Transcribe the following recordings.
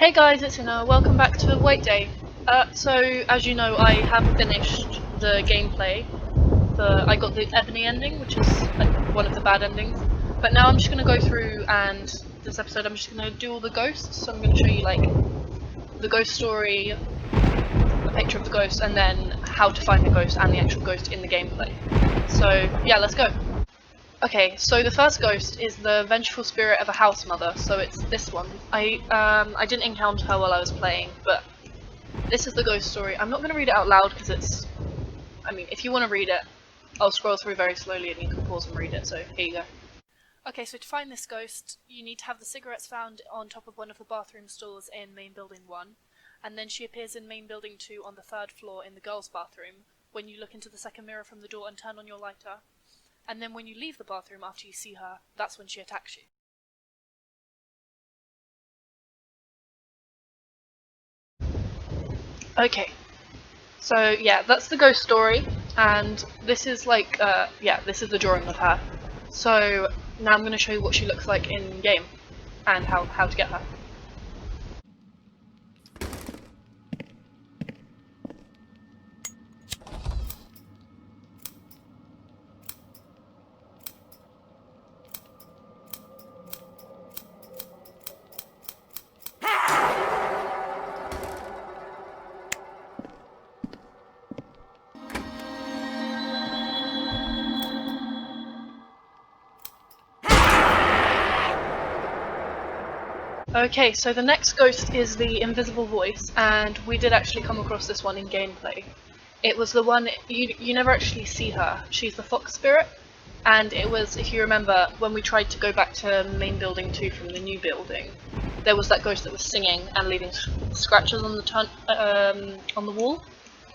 Hey guys, it's Ina. Welcome back to WhiteDay. So, as you know, I have finished the gameplay. I got the Ebony ending, which is one of the bad endings. But now I'm just going to go through, and this episode I'm just going to do all the ghosts. So I'm going to show you like the ghost story, a picture of the ghost, and then how to find the ghost and the actual ghost in the gameplay. So yeah, let's go. Okay, so the first ghost is the vengeful spirit of a house mother, so it's this one. I didn't encounter her while I was playing, but this is the ghost story. I'm not going to read it out loud because if you want to read it, I'll scroll through very slowly and you can pause and read it, so here you go. Okay, so to find this ghost, you need to have the cigarettes found on top of one of the bathroom stalls in main building 1, and then she appears in main building 2 on the 3rd floor in the girls' bathroom when you look into the second mirror from the door and turn on your lighter. And then when you leave the bathroom after you see her, that's when she attacks you. Okay, so yeah, that's the ghost story, and this is like, this is the drawing of her. So now I'm going to show you what she looks like in game, and how to get her. Okay, so the next ghost is the invisible voice, and we did actually come across this one in gameplay. It was the one, you never actually see her. She's the fox spirit, and it was, if you remember, when we tried to go back to main building 2 from the new building, there was that ghost that was singing and leaving scratches on the wall.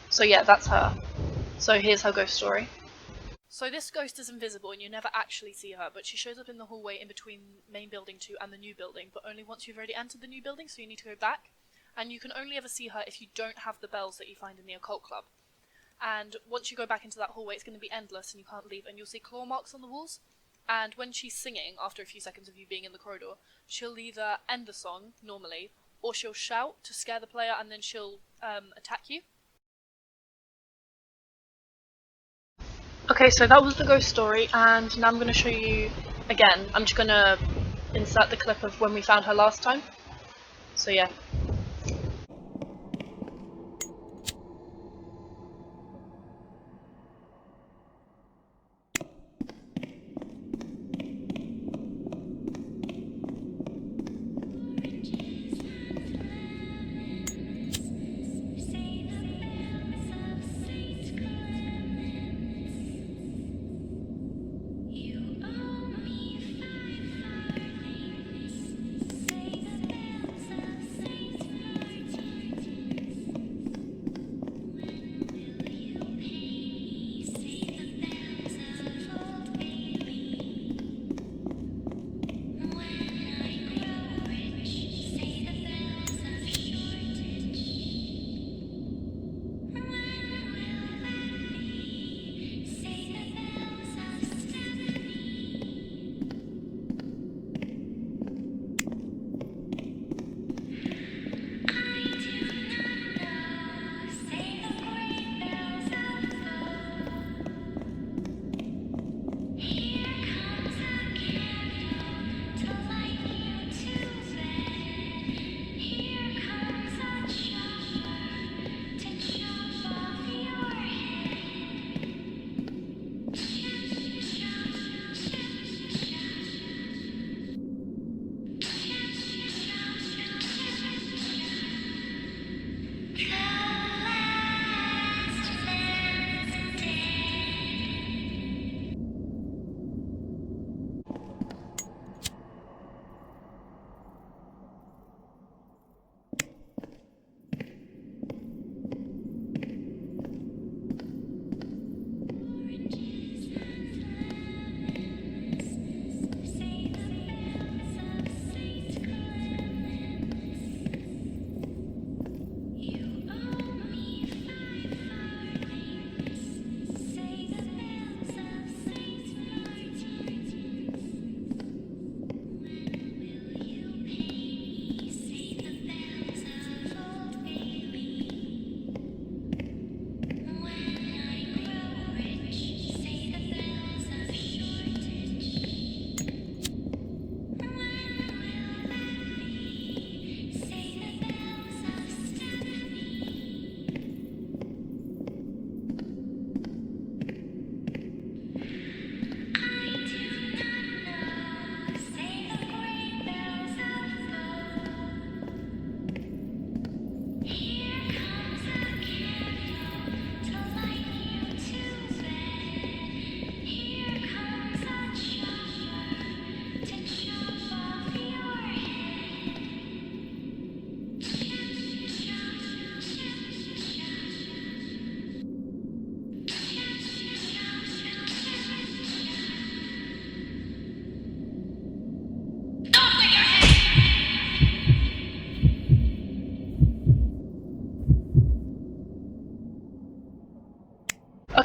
So yeah, that's her. So here's her ghost story. So this ghost is invisible and you never actually see her, but she shows up in the hallway in between main building 2 and the new building, but only once you've already entered the new building, so you need to go back. And you can only ever see her if you don't have the bells that you find in the occult club. And once you go back into that hallway, it's going to be endless and you can't leave, and you'll see claw marks on the walls. And when she's singing, after a few seconds of you being in the corridor, she'll either end the song, normally, or she'll shout to scare the player and then she'll attack you. Okay, so that was the ghost story, and now I'm going to show you again. I'm just going to insert the clip of when we found her last time. So yeah.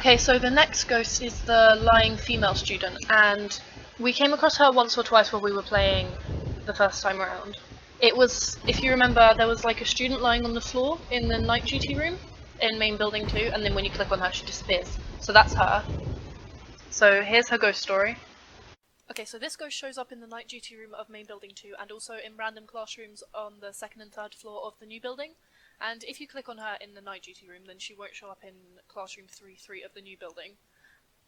Okay, so the next ghost is the lying female student, and we came across her once or twice while we were playing the first time around. It was, if you remember, there was like a student lying on the floor in the night duty room in main building 2, and then when you click on her, she disappears. So that's her. So here's her ghost story. Okay, so this ghost shows up in the night duty room of main building 2 and also in random classrooms on the 2nd and 3rd floor of the new building. And if you click on her in the night duty room, then she won't show up in classroom 3-3 of the new building.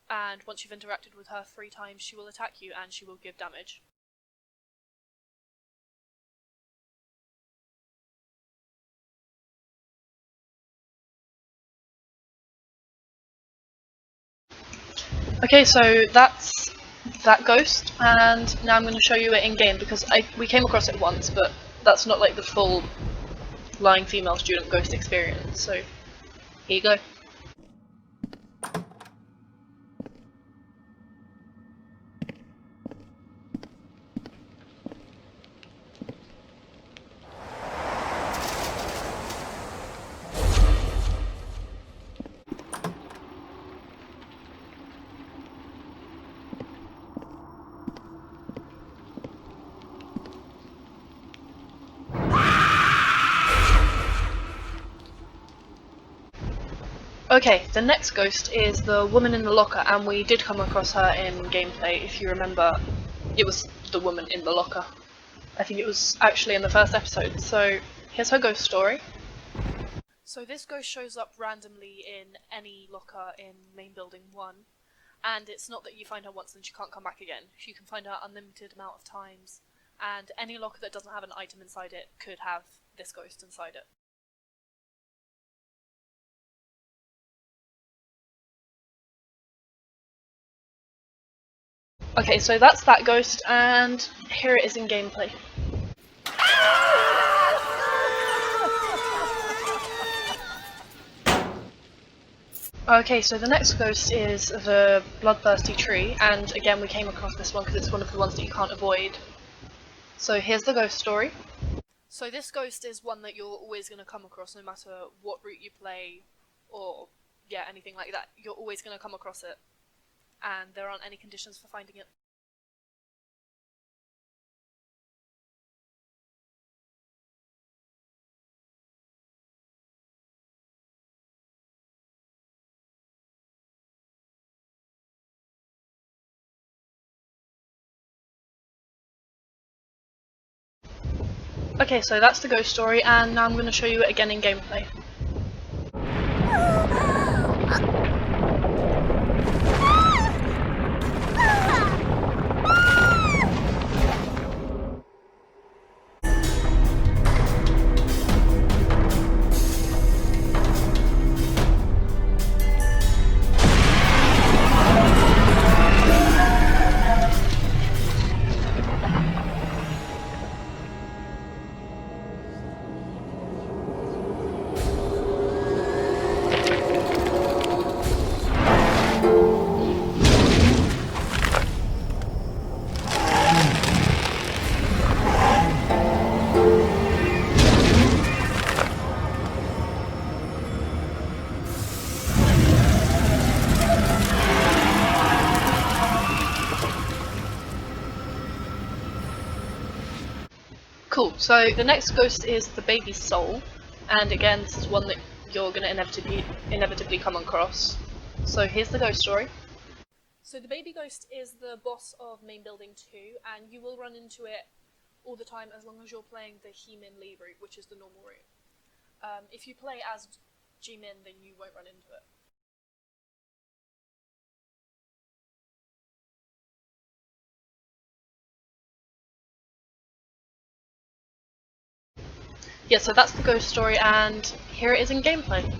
And once you've interacted with her 3 times, she will attack you and she will give damage. Okay, so that's that ghost, and now I'm going to show you it in game because we came across it once, but that's not like the full lying female student ghost experience. So here you go. Okay, the next ghost is the woman in the locker, and we did come across her in gameplay. If you remember, it was the woman in the locker. I think it was actually in the first episode. So here's her ghost story. So this ghost shows up randomly in any locker in main building 1, and it's not that you find her once and she can't come back again. You can find her unlimited amount of times, and any locker that doesn't have an item inside it could have this ghost inside it. Okay, so that's that ghost, and here it is in gameplay. Okay, so the next ghost is the bloodthirsty tree, and again we came across this one because it's one of the ones that you can't avoid. So here's the ghost story. So this ghost is one that you're always going to come across no matter what route you play, or yeah, anything like that. You're always going to come across it, and there aren't any conditions for finding it. Okay, so that's the ghost story, and now I'm going to show you it again in gameplay. Cool, so the next ghost is the baby's soul, and again this is one that you're going to inevitably come across. So here's the ghost story. So the baby ghost is the boss of main building 2, and you will run into it all the time as long as you're playing the Hee-Min Lee route, which is the normal route. If you play as Ji-Min, then you won't run into it. Yeah, so that's the ghost story, and here it is in gameplay.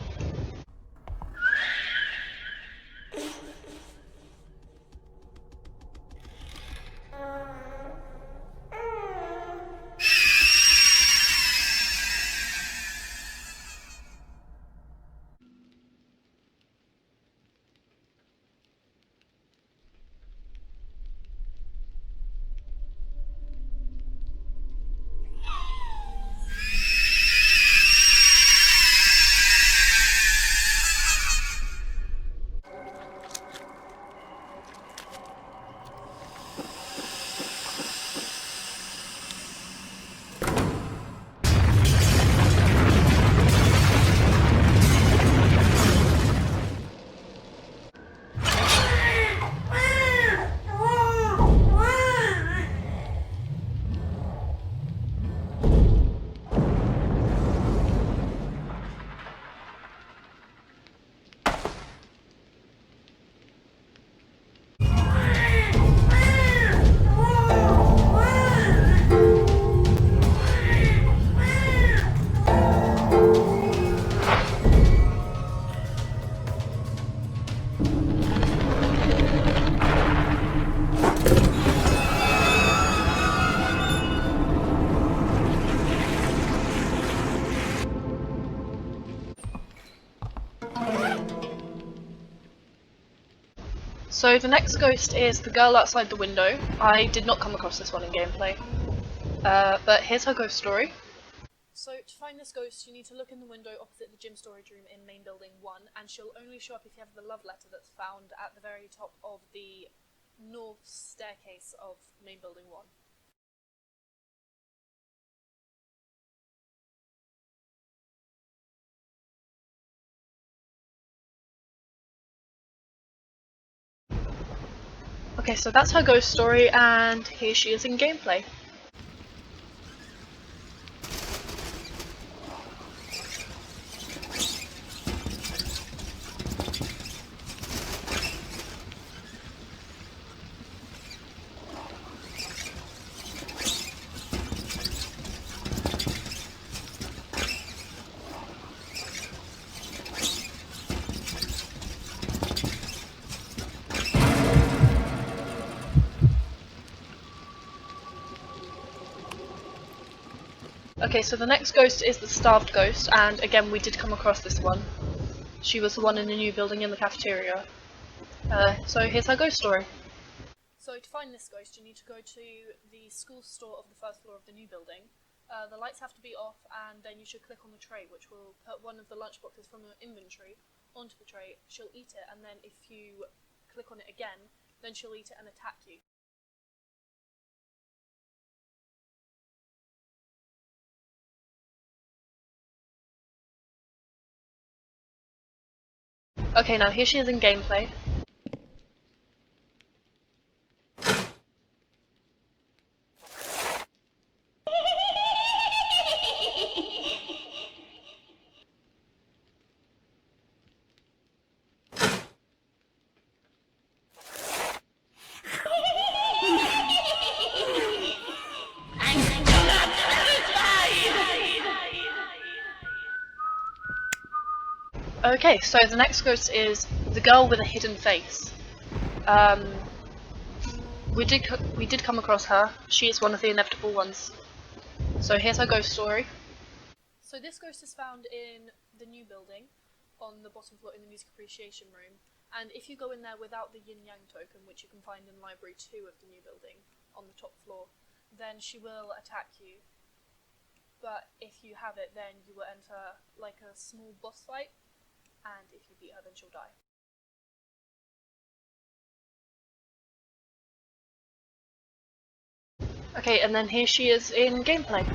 So the next ghost is the girl outside the window. I did not come across this one in gameplay, but here's her ghost story. So to find this ghost, you need to look in the window opposite the gym storage room in main building 1, and she'll only show up if you have the love letter that's found at the very top of the north staircase of main building 1. Okay, so that's her ghost story, and here she is in gameplay. Okay, so the next ghost is the starved ghost, and again we did come across this one. She was the one in the new building in the cafeteria. So here's her ghost story. So to find this ghost, you need to go to the school store of the first floor of the new building. The lights have to be off, and then you should click on the tray, which will put one of the lunchboxes from your inventory onto the tray. She'll eat it, and then if you click on it again, then she'll eat it and attack you. Okay, now here she is in gameplay. Okay, so the next ghost is the girl with a hidden face. We did come across her. She is one of the inevitable ones. So here's her ghost story. So this ghost is found in the new building, on the bottom floor in the music appreciation room. And if you go in there without the yin yang token, which you can find in library 2 of the new building, on the top floor, then she will attack you. But if you have it, then you will enter like a small boss fight, and if you beat her, then she'll die. Okay, and then here she is in gameplay.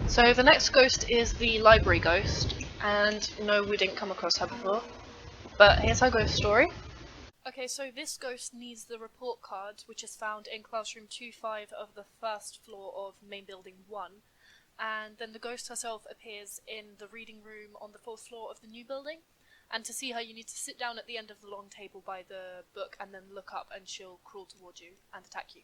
So the next ghost is the library ghost, and no, we didn't come across her before, but here's her ghost story. Okay, so this ghost needs the report card, which is found in classroom 2-5 of the first floor of main building 1, and then the ghost herself appears in the reading room on the 4th floor of the new building, and to see her you need to sit down at the end of the long table by the book and then look up, and she'll crawl towards you and attack you.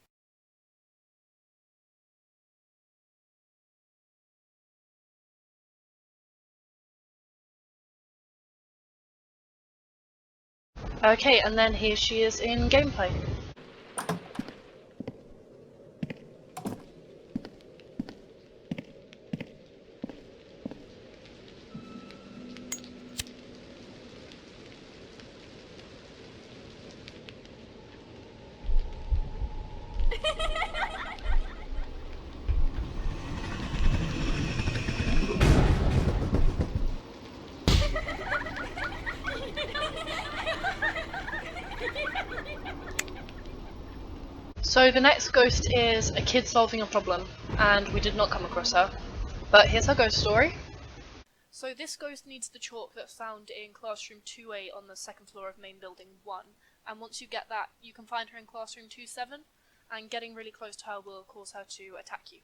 Okay, and then here she is in gameplay. Okay, so the next ghost is the girl with a hidden face. We did come across her. She is one of the inevitable ones. So here's her ghost story. So this ghost is the girl with a hidden face. Okay, and then here she is in gameplay. So the next ghost is a kid solving a problem, and we did not come across her. But here's her ghost story. So this ghost needs the chalk that's found in classroom 2A on the second floor of main building 1, and once you get that, you can find her in classroom 2-7, and getting really close to her will cause her to attack you.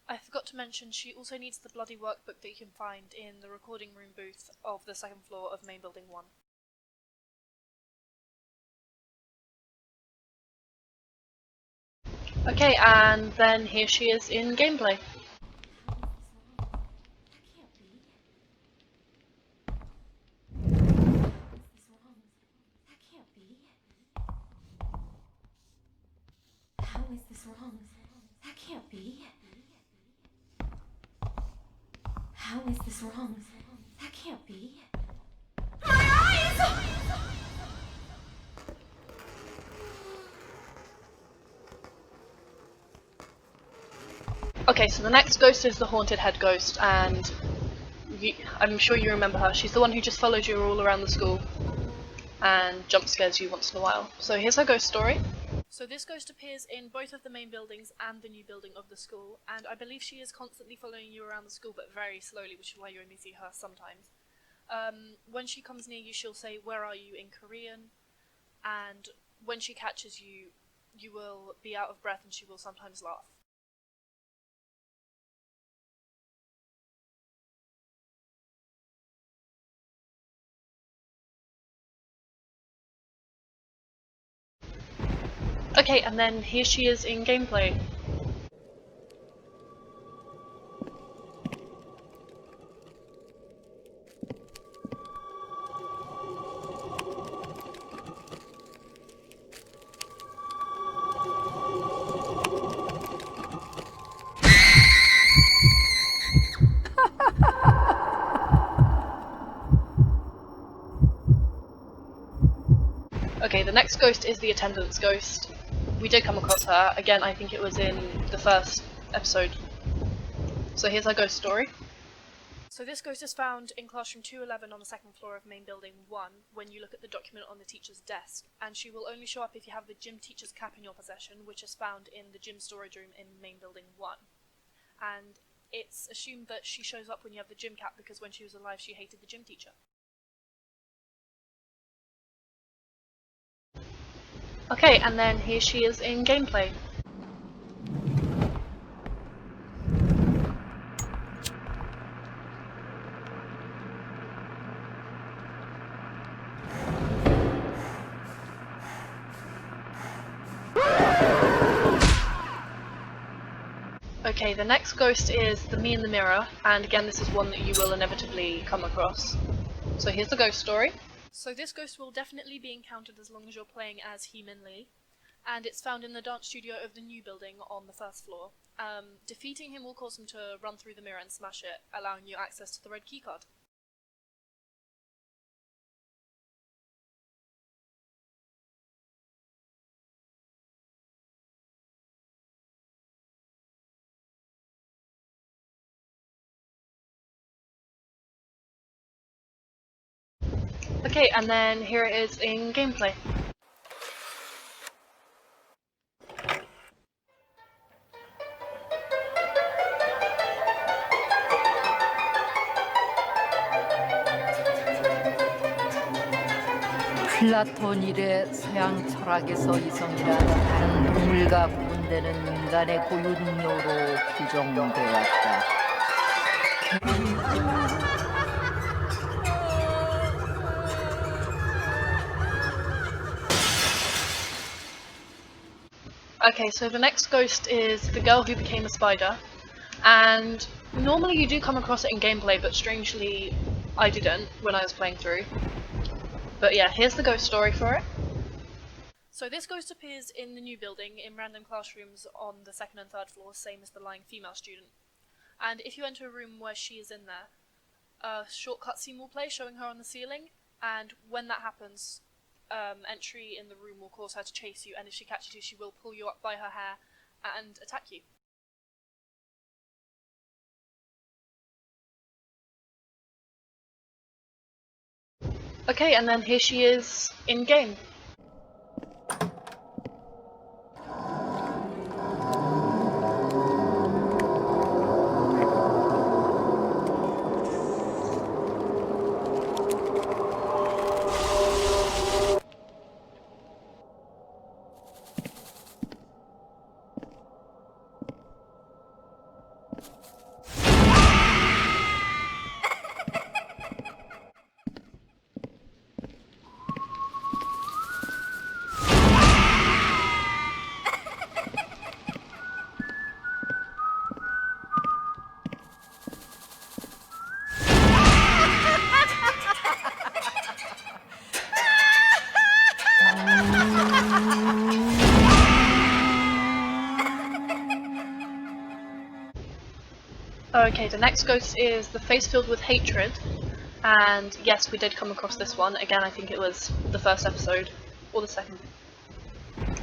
I forgot to mention she also needs the bloody workbook that you can find in the recording room booth of the second floor of main building 1. Okay, and then here she is in gameplay. How is this wrong? That can't be. How is this wrong? That can't be. My eyes! Okay, so the next ghost is the haunted head ghost, and I'm sure you remember her. She's the one who just follows you all around the school and jump scares you once in a while. So here's her ghost story. So this ghost appears in both of the main buildings and the new building of the school, and I believe she is constantly following you around the school, but very slowly, which is why you only see her sometimes. When she comes near you, she'll say, "Where are you?" in Korean, and when she catches you, you will be out of breath and she will sometimes laugh. Okay, and then here she is in gameplay. Okay, the next ghost is the attendance ghost. We did come across her. Again, I think it was in the first episode. So here's our ghost story. So this ghost is found in classroom 211 on the second floor of main building 1 when you look at the document on the teacher's desk, and she will only show up if you have the gym teacher's cap in your possession, which is found in the gym storage room in main building 1. And it's assumed that she shows up when you have the gym cap because when she was alive she hated the gym teacher. Okay, and then here she is in gameplay. Okay, the next ghost is the me in the mirror, and again this is one that you will inevitably come across. So here's the ghost story. So this ghost will definitely be encountered as long as you're playing as Hee-Min, and it's found in the dance studio of the new building on the first floor. Defeating him will cause him to run through the mirror and smash it, allowing you access to the red keycard. Okay, and then here it is in gameplay. 플라톤 이래 서양 철학에서 이성이란 다른 동물과 구분되는 인간의 고유능력으로 규정되었다. Okay, so the next ghost is the girl who became a spider, and normally you do come across it in gameplay, but strangely I didn't when I was playing through. But yeah, here's the ghost story for it. So this ghost appears in the new building in random classrooms on the second and third floors, same as the lying female student. And if you enter a room where she is in there, a short cutscene will play showing her on the ceiling, and when that happens, entry in the room will cause her to chase you, and if she catches you, she will pull you up by her hair and attack you. Okay, and then here she is in game. Okay, the next ghost is the face filled with hatred. And yes, we did come across this one. Again, I think it was the first episode. Or the second.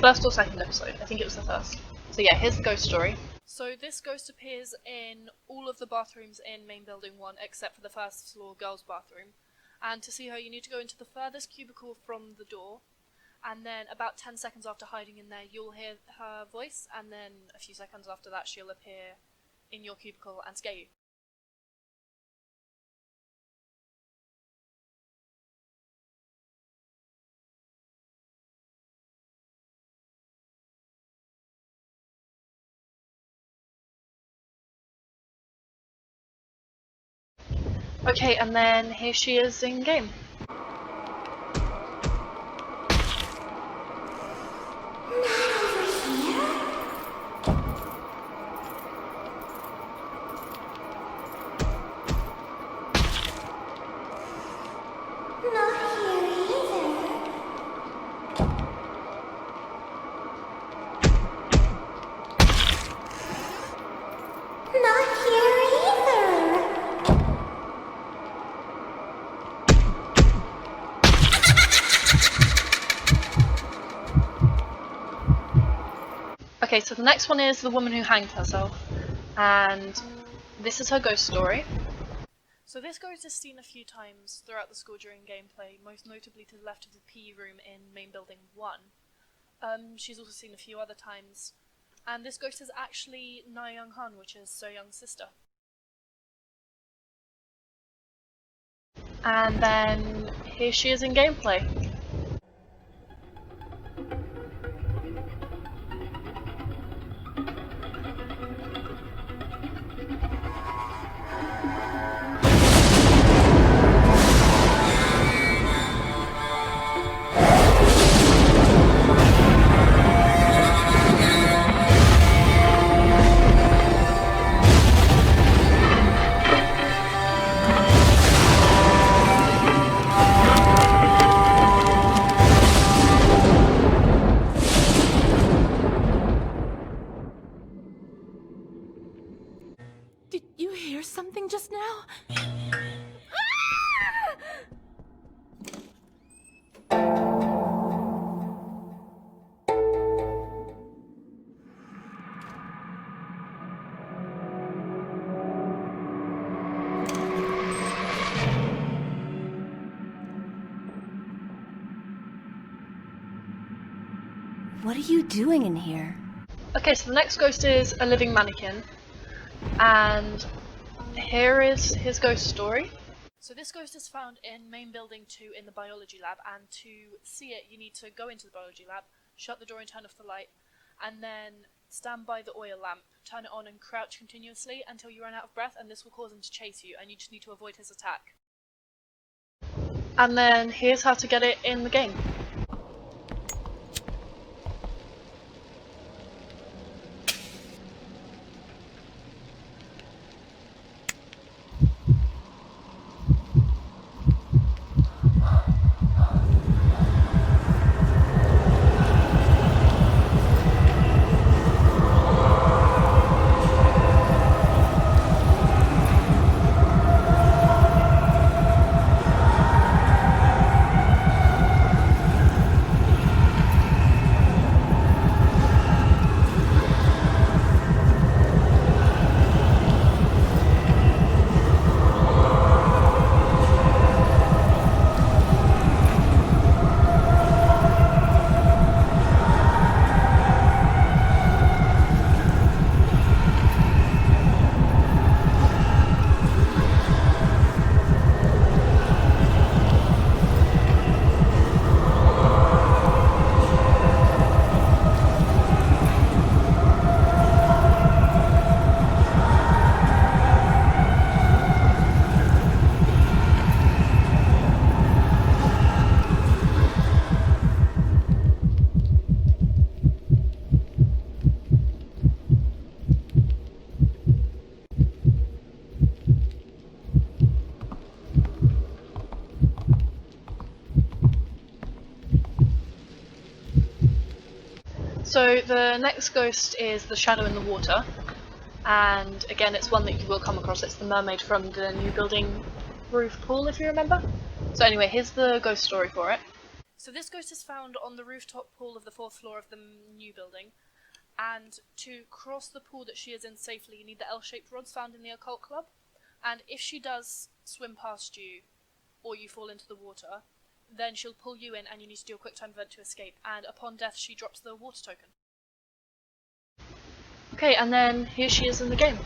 First or second episode. I think it was the first. So yeah, here's the ghost story. So this ghost appears in all of the bathrooms in main building 1 except for the first floor girls' bathroom. And to see her, you need to go into the furthest cubicle from the door. And then about 10 seconds after hiding in there, you'll hear her voice. And then a few seconds after that, she'll appear in your cubicle and scare you. Okay, and then here she is in game. Okay, so the next one is the woman who hanged herself, and this is her ghost story. So this ghost is seen a few times throughout the school during gameplay, most notably to the left of the PE room in main building 1. She's also seen a few other times, and this ghost is actually Na-Young-Han, which is So-Young's sister. And then here she is in gameplay. Did you hear something just now? What are you doing in here? Okay, so the next ghost is a living mannequin, and here is his ghost story. So this ghost is found in main building 2 in the biology lab, and to see it you need to go into the biology lab, shut the door and turn off the light, and then stand by the oil lamp, turn it on and crouch continuously until you run out of breath, and this will cause him to chase you, and you just need to avoid his attack. And then here's how to get it in the game. So the next ghost is the shadow in the water, and again it's one that you will come across. It's the mermaid from the new building roof pool, if you remember. So anyway, here's the ghost story for it. So this ghost is found on the rooftop pool of the 4th floor of the new building, and to cross the pool that she is in safely you need the L-shaped rods found in the occult club, and if she does swim past you or you fall into the water, then she'll pull you in and you need to do a quick time event to escape, and upon death she drops the water token. Okay, and then here she is in the game.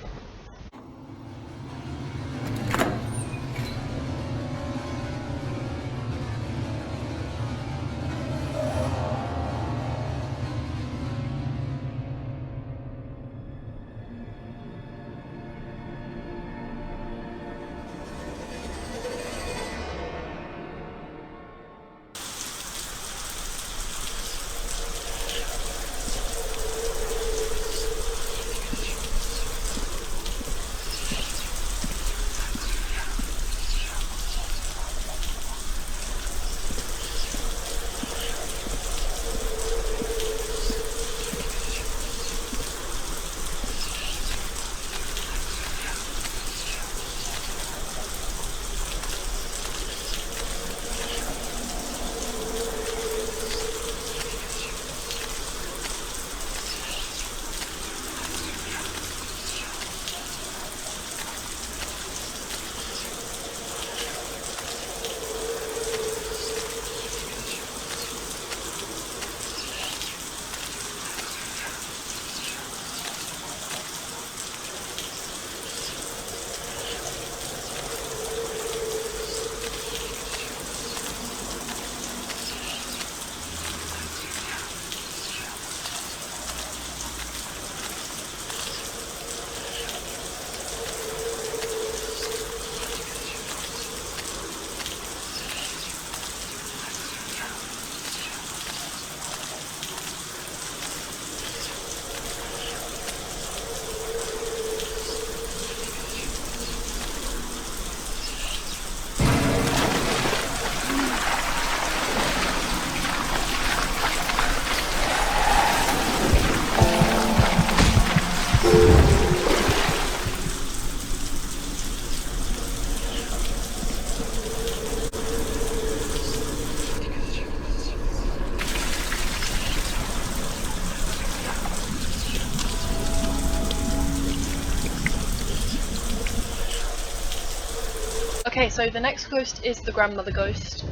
Okay, so the next ghost is the grandmother ghost,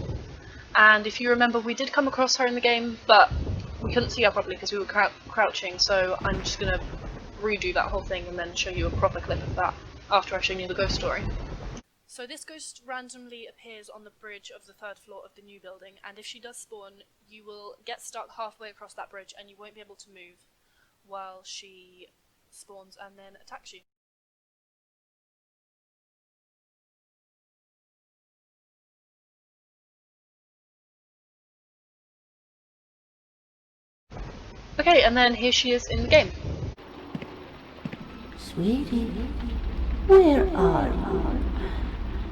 and if you remember we did come across her in the game, but we couldn't see her properly because we were crouching, so I'm just going to redo that whole thing and then show you a proper clip of that after I've shown you the ghost story. So this ghost randomly appears on the bridge of the 3rd floor of the new building, and if she does spawn, you will get stuck halfway across that bridge and you won't be able to move while she spawns and then attacks you. Okay, and then here she is in the game. Sweetie, where are you?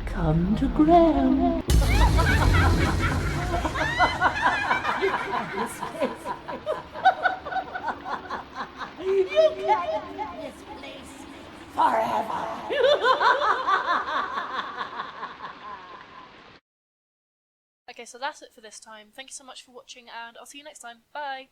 Come to Graham. You can't leave this place forever. Okay, so that's it for this time. Thank you so much for watching, and I'll see you next time. Bye!